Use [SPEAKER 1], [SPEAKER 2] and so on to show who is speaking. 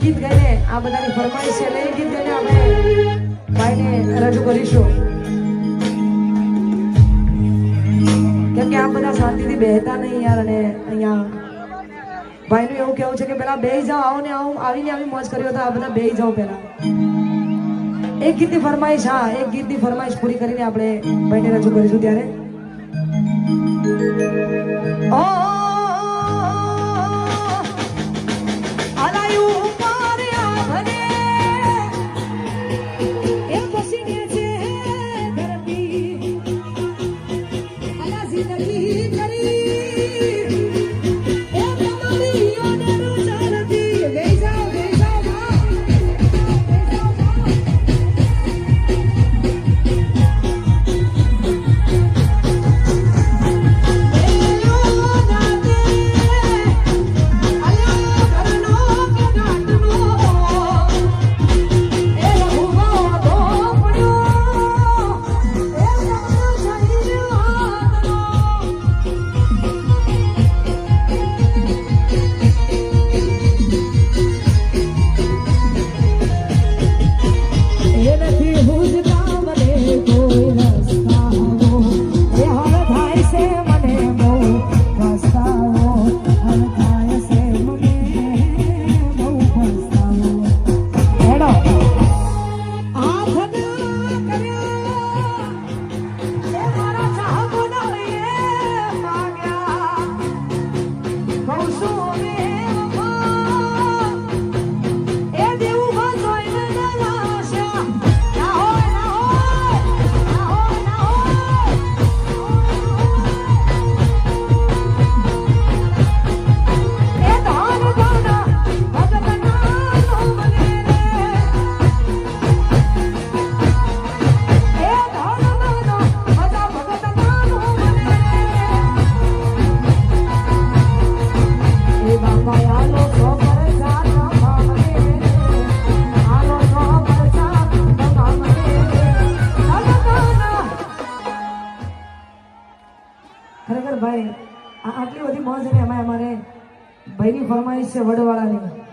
[SPEAKER 1] ગીત ગાઈને આ બધાની ફરમાઈશ છે એટલે એ ગીત ગાઈને આપણે ભાઈને રજૂ કરીશું કેમ કે આ બધા શાંતિથી બેહતા નહીં યાર અને અહીંયા ભાઈનું એવું કેવું છે કે પેલા બેહી જાઓ આવો ને આવું આવીને આવી મોજ કર્યો તો આ બધા બેહી જાઓ પેલા એક ગીતની ફરમાઈશ હા એક ગીતની ફરમાઈશ પૂરી કરીને આપણે ભાઈને રજૂ કરીશું ત્યારે ઓ ખરેખર ભાઈ આટલી બધી મોજ અને એમાં અમારે ભાઈની ફરમાઈશ છે વડવાળાની